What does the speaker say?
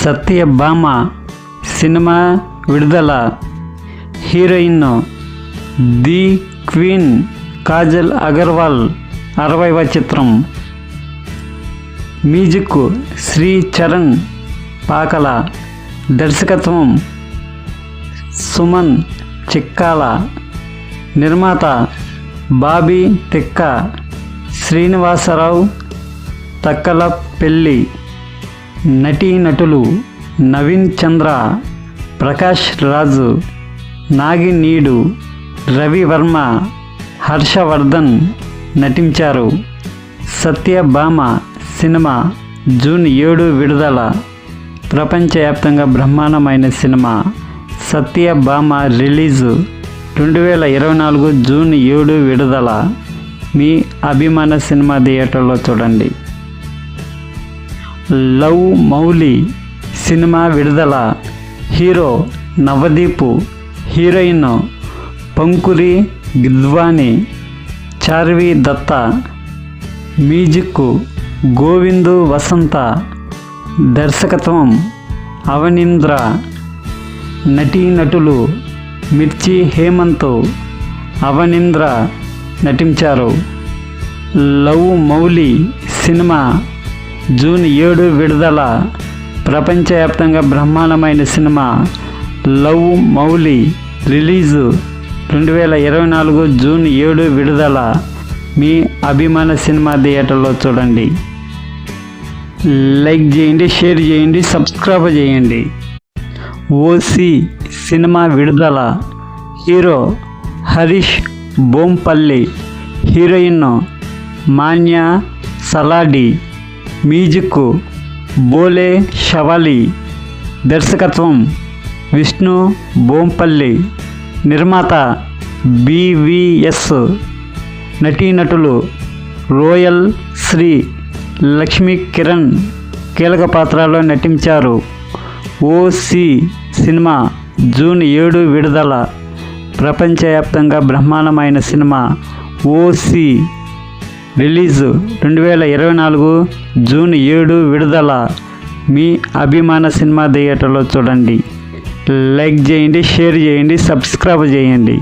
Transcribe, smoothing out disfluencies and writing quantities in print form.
Satyabhama cinema విడుదల. Heroine the queen Kajal Aggarwal 60వ చిత్రం. మ్యూజిక్ శ్రీ చరణ్ పాకల. దర్శకత్వం సుమన్ చిక్కాల. నిర్మాత బాబీ తిక్క, శ్రీనివాసరావు తక్కలపెల్లి. నటీనటులు నవీన్ చంద్ర, ప్రకాష్ రాజు, నాగినీడు, రవివర్మ, హర్షవర్ధన్ నటించారు. సత్యభామ సినిమా జూన్ 7 విడుదల. ప్రపంచవ్యాప్తంగా బ్రహ్మాండమైన సినిమా సత్యభామ రిలీజు 2024 జూన్ 7 విడుదల. మీ అభిమాన సినిమా థియేటర్లో చూడండి. లవ్ మౌలి సినిమా విడుదల. Hero Navdeep, heroine Pankhuri Gidwani, Charvi Dutta. Music Govind Vasantha. దర్శకత్వం అవనీంద్ర. నటీనటులు మిర్చి హేమంత్, అవనీంద్ర నటించారు. లవ్ మౌలి సినిమా జూన్ 7 విడుదల. ప్రపంచవ్యాప్తంగా బ్రహ్మాండమైన cinema love Mouli release 2024 June 7 విడుదల. మీ అభిమాన సినిమా థియేటర్లో చూడండి. లైక్ చేయండి, షేర్ చేయండి, సబ్స్క్రైబ్ చేయండి. ఓసి సినిమా విడుదల. Hero Harish Bompally, heroine Manya Saladi. Music Bole Shavali. దర్శకత్వం విష్ణు బోంపల్లి. నిర్మాత BVS. నటీనటులు రోయల్ శ్రీ, లక్ష్మీ కిరణ్ కీలక పాత్రలో నటించారు. ఓసి సినిమా జూన్ 7 విడుదల. ప్రపంచవ్యాప్తంగా బ్రహ్మాండమైన సినిమా ఓసి రిలీజు 2024 జూన్ 7 విడుదల. మీ అభిమాన సినిమా థియేటర్లో చూడండి. లైక్ చేయండి, షేర్ చేయండి, సబ్స్క్రైబ్ చేయండి.